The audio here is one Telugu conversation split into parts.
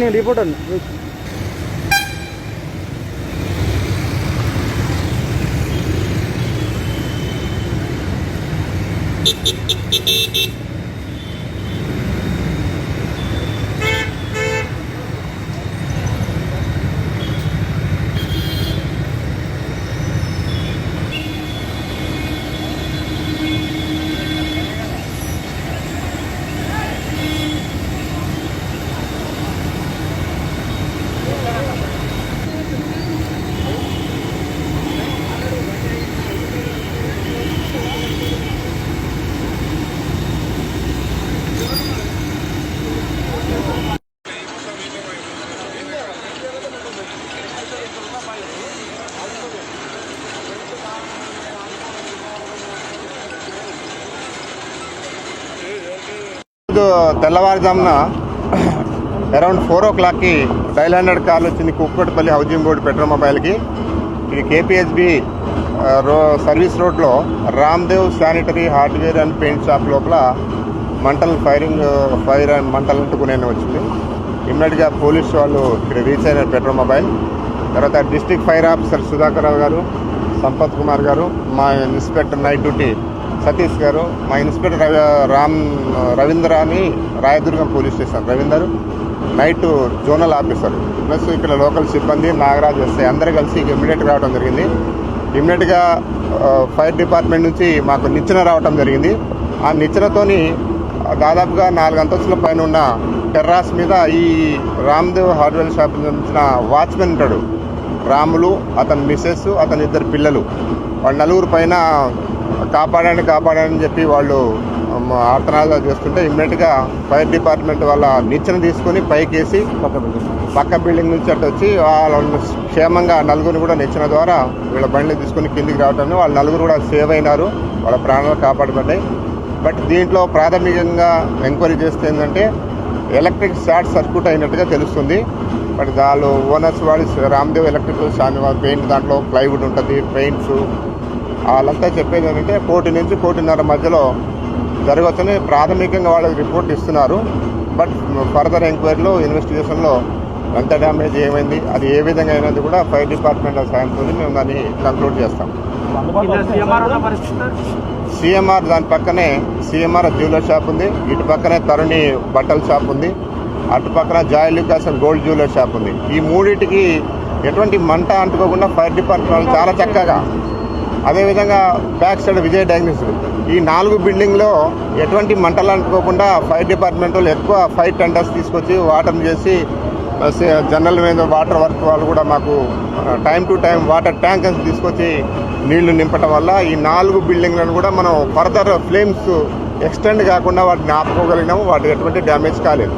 నేను రిపోర్టర్. తెల్లవారుజామున అరౌండ్ 4 o'clock డైల్ 100 కార్లు వచ్చింది కుక్కటిపల్లి హౌసింగ్ బోర్డు పెట్రోల్ మొబైల్కి. ఇది కేపీహెచ్బి సర్వీస్ రోడ్లో Ramdev sanitary hardware and paint shop లోపల ఫైర్ అండ్ మంటలు అంటుకునే వచ్చింది. ఇమ్మీడియట్గా పోలీసు వాళ్ళు ఇక్కడ రీచ్ అయిన పెట్రోల్ మొబైల్. తర్వాత డిస్ట్రిక్ట్ ఫైర్ ఆఫీసర్ సుధాకర్ రావు గారు, సంపత్ కుమార్ గారు, మా ఇన్స్పెక్టర్ నైట్ డ్యూటీ సతీష్ గారు, మా ఇన్స్పెక్టర్ రవీంద్ర అని Rayadurgam police station Ravinder, night zonal officer plus ఇక్కడ లోకల్ సిబ్బంది నాగరాజ్ ఎస్ఐ అందరూ కలిసి ఇమ్మీడియట్గా రావడం జరిగింది. ఇమ్మీడియట్గా ఫైర్ డిపార్ట్మెంట్ నుంచి మాకు నిచ్చెన రావడం జరిగింది. ఆ నిచ్చెనతోని దాదాపుగా 4 అంతస్తుల పైన ఉన్న టెర్రాస్ మీద ఈ రామ్దేవ్ హార్డ్వేర్ షాప్ సంబంధించిన వాచ్మెన్ ఉంటాడు రాములు, అతని మిస్సెస్, అతని 2 పిల్లలు, వాళ్ళ 4 పైన కాపాడని చెప్పి వాళ్ళు ఆర్తనాలు చేస్తుంటే ఇమ్మీడియట్గా ఫైర్ డిపార్ట్మెంట్ వాళ్ళ నిచ్చెన తీసుకొని పైకేసి పక్క బిల్డింగ్ నుంచి అటు వచ్చి వాళ్ళ క్షేమంగా 4 కూడా నిచ్చెన ద్వారా వీళ్ళ బండ్లు తీసుకొని కిందికి రావటం, వాళ్ళ 4 కూడా సేవ్ అయినారు, వాళ్ళ ప్రాణాలు కాపాడబడ్డాయి. బట్ దీంట్లో ప్రాథమికంగా ఎంక్వైరీ చేస్తే ఏంటంటే ఎలక్ట్రిక్ షార్ట్ సర్క్యూట్ అయినట్టుగా తెలుస్తుంది. బట్ వాళ్ళు ఓనర్స్ వాళ్ళు రామ్దేవ్ ఎలక్ట్రికల్ పెయింట్ దాంట్లో ప్లైవుడ్ ఉంటుంది, పెయింట్స్, వాళ్ళంతా చెప్పేది ఏంటంటే 1 నుంచి 1.5 మధ్యలో జరగవచ్చని ప్రాథమికంగా వాళ్ళకి రిపోర్ట్ ఇస్తున్నారు. బట్ ఫర్దర్ ఎంక్వైరీలో ఇన్వెస్టిగేషన్లో ఎంత డ్యామేజ్ ఏమైంది, అది ఏ విధంగా అయినది కూడా ఫైర్ డిపార్ట్మెంట్ సాయంతో మేము దాన్ని కంక్లూడ్ చేస్తాం. సిఎంఆర్ దాని పక్కనే సిఎంఆర్ జ్యువెలర్ షాప్ ఉంది, ఇటు పక్కనే తరుణి బట్టల షాప్ ఉంది, అటు పక్కన Joy Lukas and gold jeweller shop ఉంది. ఈ మూడింటికి ఎటువంటి మంట అంటుకోకుండా ఫైర్ డిపార్ట్మెంట్ వాళ్ళు చాలా చక్కగా, అదేవిధంగా బ్యాక్ సైడ్ విజయ్ డయాగ్నోస్టిక్, ఈ 4 బిల్డింగ్లో ఎటువంటి మంటలు అంటుకోకుండా ఫైర్ డిపార్ట్మెంట్ వాళ్ళు ఎక్కువ ఫైర్ టెండర్స్ తీసుకొచ్చి వాటర్ చేసి జనరల్ మీద వాటర్ వర్క్ వాళ్ళు కూడా మాకు time to time water tankers తీసుకొచ్చి నీళ్లు నింపటం వల్ల ఈ 4 బిల్డింగ్లను కూడా మనం ఫర్దర్ ఫ్లేమ్స్ ఎక్స్టెండ్ కాకుండా వాటిని ఆపుకోగలిగినాము. వాటికి ఎటువంటి డ్యామేజ్ కాలేదు.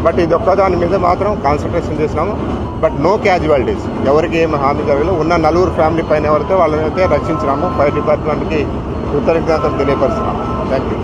బట్ ఇది ఒక్కదాని మీద మాత్రం కాన్సన్ట్రేషన్ చేసినాము. బట్ నో క్యాజువాలిటీస్, ఎవరికి ఏమి హామీ జరగలేదు. ఉన్న 4 ఫ్యామిలీ పైన ఎవరైతే వాళ్ళనైతే రక్షించినాము. ఫైర్ డిపార్ట్మెంట్కి కృతజ్ఞతలు తెలియపరుస్తున్నాము. Thank you.